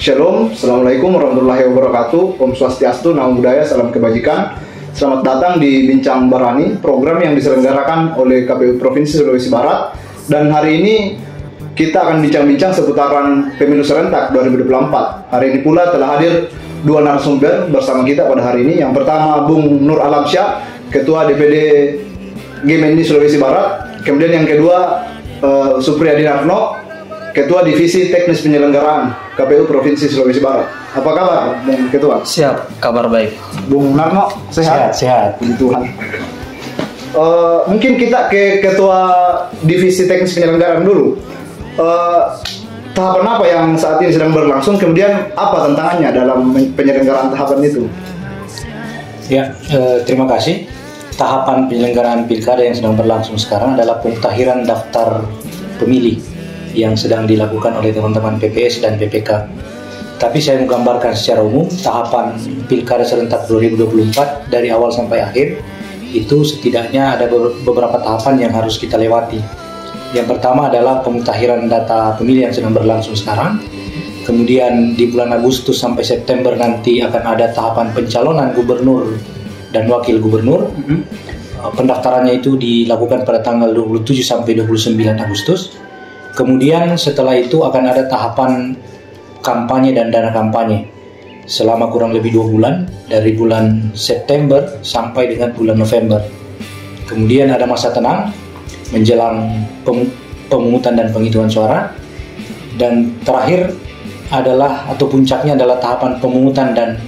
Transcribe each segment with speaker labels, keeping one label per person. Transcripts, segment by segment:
Speaker 1: Shalom, Assalamualaikum warahmatullahi wabarakatuh. Om Swastiastu, Namo Buddhaya, Salam Kebajikan. Selamat datang di Bincang Barani, program yang diselenggarakan oleh KPU Provinsi Sulawesi Barat. Dan hari ini kita akan bincang-bincang seputaran pemilu serentak 2024. Hari ini pula telah hadir dua narasumber bersama kita pada hari ini. Yang pertama Bung Nur Alamsyah, Ketua DPD Gemendi Sulawesi Barat. Kemudian yang kedua Supriyadi Narno, Ketua Divisi Teknis Penyelenggaraan KPU Provinsi Sulawesi Barat. Apa kabar, Bung Ketua?
Speaker 2: Siap, kabar baik.
Speaker 1: Bung Narno, sehat?
Speaker 2: Sehat.
Speaker 1: Puji Tuhan. Mungkin kita ke Ketua Divisi Teknis Penyelenggaraan dulu. Tahapan apa yang saat ini sedang berlangsung? Kemudian apa tantangannya dalam penyelenggaraan tahapan itu?
Speaker 2: Ya, terima kasih. Tahapan penyelenggaraan pilkada yang sedang berlangsung sekarang adalah pemutahiran daftar pemilih yang sedang dilakukan oleh teman-teman PPS dan PPK. Tapi saya menggambarkan secara umum tahapan pilkada serentak 2024 dari awal sampai akhir itu setidaknya ada beberapa tahapan yang harus kita lewati. Yang pertama adalah pemutahiran data pemilih yang sedang berlangsung sekarang. Kemudian di bulan Agustus sampai September nanti akan ada tahapan pencalonan gubernur dan wakil gubernur. Pendaftarannya itu dilakukan pada tanggal 27 sampai 29 Agustus. Kemudian setelah itu akan ada tahapan kampanye dan dana kampanye selama kurang lebih 2 bulan, dari bulan September sampai dengan bulan November. Kemudian ada masa tenang menjelang pemungutan dan penghitungan suara. Dan terakhir adalah atau puncaknya adalah tahapan pemungutan dan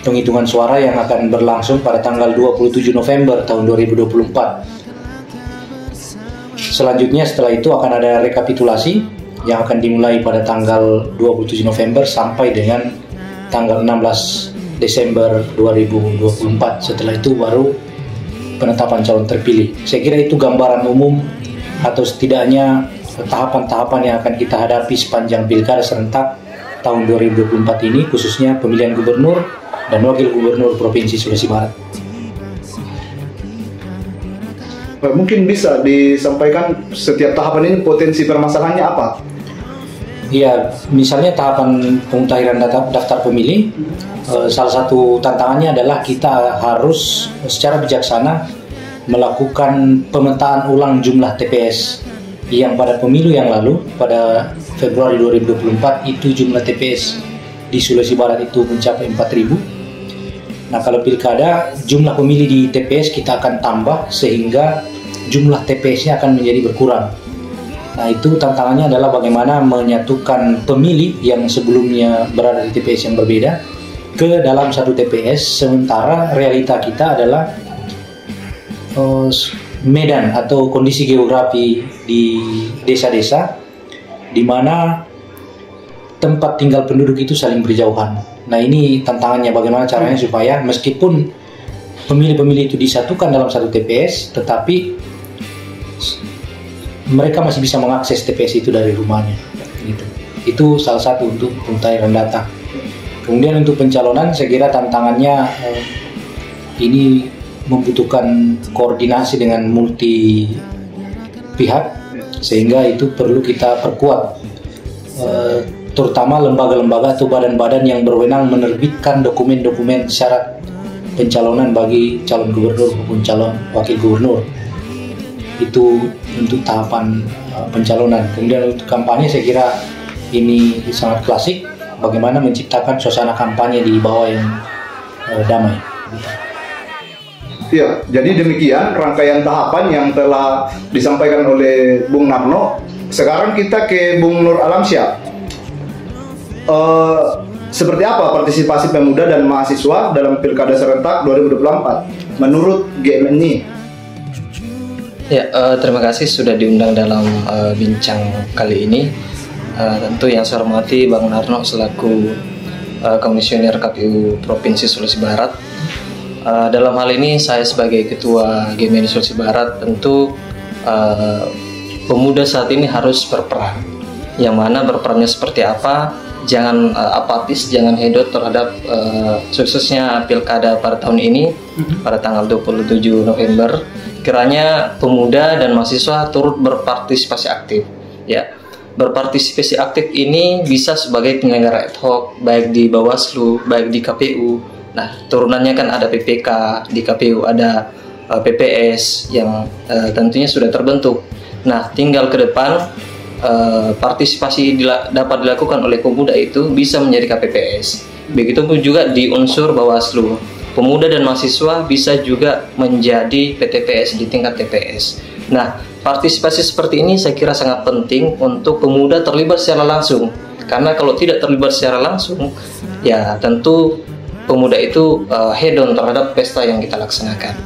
Speaker 2: penghitungan suara yang akan berlangsung pada tanggal 27 November tahun 2024. Selanjutnya setelah itu akan ada rekapitulasi yang akan dimulai pada tanggal 27 November sampai dengan tanggal 16 Desember 2024. Setelah itu baru penetapan calon terpilih. Saya kira itu gambaran umum atau setidaknya tahapan-tahapan yang akan kita hadapi sepanjang pilkada serentak tahun 2024 ini, khususnya pemilihan gubernur dan wakil gubernur Provinsi Sulawesi Barat.
Speaker 1: Mungkin bisa disampaikan setiap tahapan ini potensi permasalahannya apa?
Speaker 2: Ya, misalnya tahapan pemutahiran daftar pemilih, salah satu tantangannya adalah kita harus secara bijaksana melakukan pemetaan ulang jumlah TPS yang pada pemilu yang lalu, pada Februari 2024 itu jumlah TPS di Sulawesi Barat itu mencapai 4.000. Nah, kalau pilkada, jumlah pemilih di TPS kita akan tambah sehingga jumlah TPS-nya akan menjadi berkurang. Nah, itu tantangannya adalah bagaimana menyatukan pemilih yang sebelumnya berada di TPS yang berbeda ke dalam satu TPS, sementara realita kita adalah medan atau kondisi geografi di desa-desa di mana tempat tinggal penduduk itu saling berjauhan. Nah, ini tantangannya bagaimana caranya supaya meskipun pemilih-pemilih itu disatukan dalam satu TPS, tetapi mereka masih bisa mengakses TPS itu dari rumahnya. Gitu. Itu salah satu untuk pemutahiran data. Kemudian untuk pencalonan, saya kira tantangannya ini membutuhkan koordinasi dengan multi pihak, sehingga itu perlu kita perkuat. Terutama lembaga-lembaga atau badan-badan yang berwenang menerbitkan dokumen-dokumen syarat pencalonan bagi calon gubernur maupun calon wakil gubernur. Itu untuk tahapan pencalonan. Kemudian untuk kampanye, saya kira ini sangat klasik, bagaimana menciptakan suasana kampanye di bawah yang damai.
Speaker 1: Ya, jadi demikian rangkaian tahapan yang telah disampaikan oleh Bung Narno. Sekarang kita ke Bung Nur Alamsyah. Seperti apa partisipasi pemuda dan mahasiswa dalam Pilkada Serentak 2024 menurut GMNI?
Speaker 3: Ya, terima kasih sudah diundang dalam bincang kali ini. Tentu yang saya hormati Bang Narno selaku Komisioner KPU Provinsi Sulawesi Barat. Dalam hal ini saya sebagai Ketua GMNI Sulawesi Barat tentu pemuda saat ini harus berperan. Yang mana berperannya seperti apa? Jangan apatis, jangan hedot terhadap suksesnya pilkada pada tahun ini pada tanggal 27 November. Kiranya pemuda dan mahasiswa turut berpartisipasi aktif, ya. berpartisipasi aktif ini bisa sebagai penyelenggara ad hoc, baik di Bawaslu, baik di KPU. Nah, turunannya kan ada PPK, di KPU ada PPS yang tentunya sudah terbentuk. Nah, tinggal ke depan partisipasi dapat dilakukan oleh pemuda itu bisa menjadi KPPS. Begitupun juga di unsur Bawaslu, pemuda dan mahasiswa bisa juga menjadi PTPS di tingkat TPS. Nah, partisipasi seperti ini saya kira sangat penting untuk pemuda terlibat secara langsung. Karena kalau tidak terlibat secara langsung, ya tentu pemuda itu hedon terhadap pesta yang kita laksanakan.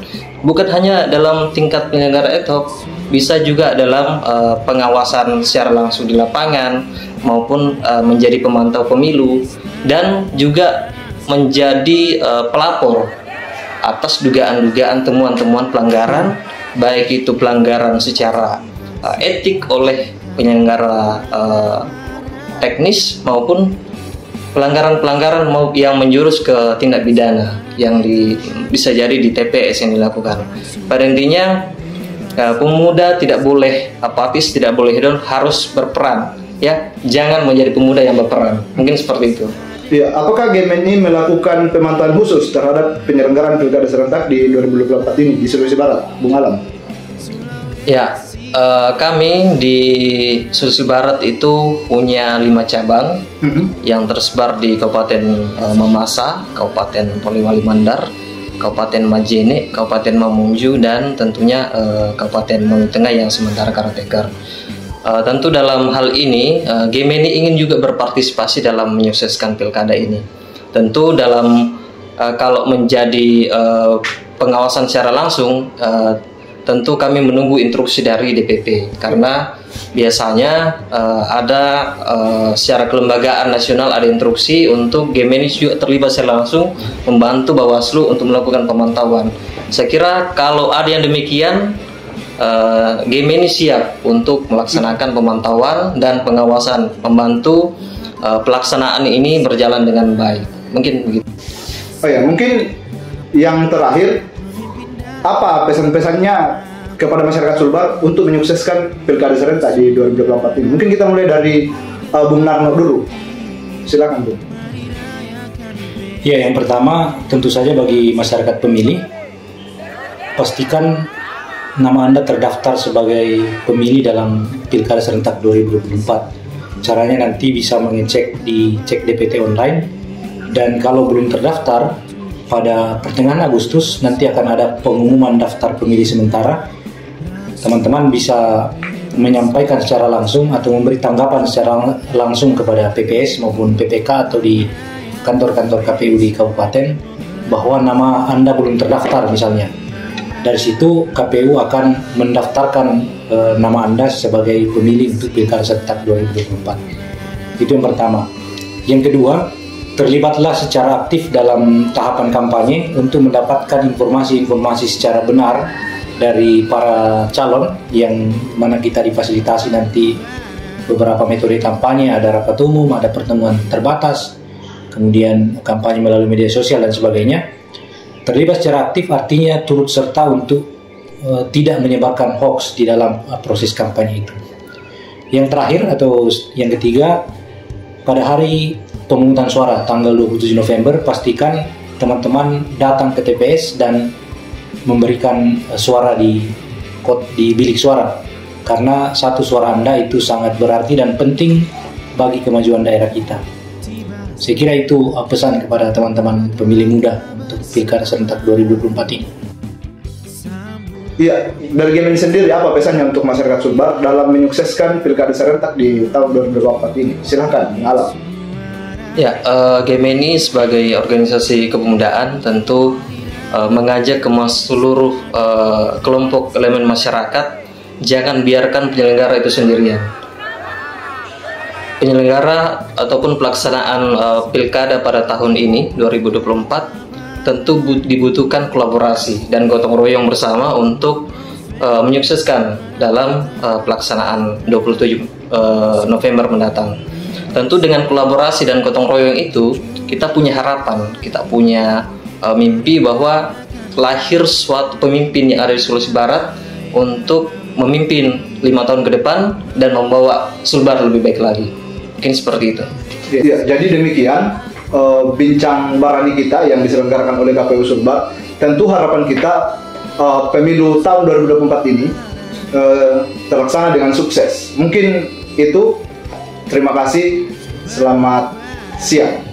Speaker 3: Bukan hanya dalam tingkat penyelenggara ad hoc, bisa juga dalam pengawasan secara langsung di lapangan, maupun menjadi pemantau pemilu, dan juga menjadi pelapor atas dugaan-dugaan temuan-temuan pelanggaran, baik itu pelanggaran secara etik oleh penyelenggara teknis maupun pelanggaran-pelanggaran yang menjurus ke tindak pidana yang bisa jadi di TPS yang dilakukan. Pada intinya pemuda tidak boleh apatis, tidak boleh hedon, harus berperan, ya. Jangan menjadi pemuda yang berperan. Mungkin seperti itu.
Speaker 1: Ya, apakah GMNI melakukan pemantauan khusus terhadap penyelenggaraan pilkada serentak di 2024 ini di Sulawesi Barat, Bung Alam?
Speaker 3: Ya, kami di Sulawesi Barat itu punya 5 cabang yang tersebar di Kabupaten Mamasa, Kabupaten Polewali Mandar, Kabupaten Majene, Kabupaten Mamuju, dan tentunya Kabupaten Maluku Tengah yang sementara caretaker. Tentu dalam hal ini GMNI ingin juga berpartisipasi dalam menyukseskan pilkada ini. Tentu dalam kalau menjadi pengawasan secara langsung, tentu kami menunggu instruksi dari DPP, karena biasanya ada secara kelembagaan nasional ada instruksi untuk GMNI juga terlibat secara langsung membantu Bawaslu untuk melakukan pemantauan. Saya kira kalau ada yang demikian, GMNI siap untuk melaksanakan pemantauan dan pengawasan, membantu pelaksanaan ini berjalan dengan baik. Mungkin begitu.
Speaker 1: Oh ya, mungkin yang terakhir, apa pesan-pesannya kepada masyarakat Sulbar untuk menyukseskan pilkada serentak di 2024 ini? Mungkin kita mulai dari Bung Narno dulu. Silakan, Bung.
Speaker 2: Ya, yang pertama tentu saja bagi masyarakat pemilih, pastikan nama Anda terdaftar sebagai pemilih dalam pilkada serentak 2024. Caranya nanti bisa mengecek di Cek DPT online, dan kalau belum terdaftar, pada pertengahan Agustus nanti akan ada pengumuman daftar pemilih sementara. Teman-teman bisa menyampaikan secara langsung atau memberi tanggapan secara langsung kepada PPS maupun PPK atau di kantor-kantor KPU di kabupaten bahwa nama Anda belum terdaftar misalnya. Dari situ KPU akan mendaftarkan nama Anda sebagai pemilih untuk pilkada serentak 2024. Itu yang pertama. Yang kedua, terlibatlah secara aktif dalam tahapan kampanye untuk mendapatkan informasi-informasi secara benar dari para calon, yang mana kita difasilitasi nanti beberapa metode kampanye, ada rapat umum, ada pertemuan terbatas, kemudian kampanye melalui media sosial dan sebagainya. Terlibat secara aktif artinya turut serta untuk tidak menyebarkan hoax di dalam proses kampanye itu. Yang terakhir atau yang ketiga, pada hari pemungutan suara tanggal 27 November, pastikan teman-teman datang ke TPS dan memberikan suara di bilik suara, karena satu suara Anda itu sangat berarti dan penting bagi kemajuan daerah kita. Saya kira itu pesan kepada teman-teman pemilih muda untuk pilkada serentak 2024 ini.
Speaker 1: Iya, dari GMNI sendiri apa pesannya untuk masyarakat Sulbar dalam menyukseskan pilkada serentak di tahun 2024 ini? Silahkan, Alam.
Speaker 3: Ya, GMNI sebagai organisasi kepemudaan tentu mengajak ke seluruh kelompok elemen masyarakat, jangan biarkan penyelenggara itu sendirian. Penyelenggara ataupun pelaksanaan pilkada pada tahun ini 2024 tentu dibutuhkan kolaborasi dan gotong royong bersama untuk menyukseskan dalam pelaksanaan 27 November mendatang. Tentu dengan kolaborasi dan gotong royong itu kita punya harapan, kita punya mimpi bahwa lahir suatu pemimpin yang ada di Sulawesi Barat untuk memimpin 5 tahun ke depan dan membawa Sulbar lebih baik lagi. Mungkin seperti itu.
Speaker 1: Ya, jadi demikian bincang Barani kita yang diselenggarakan oleh KPU Sulbar. Tentu harapan kita pemilu tahun 2024 ini terlaksana dengan sukses. Mungkin itu. Terima kasih. Selamat siang.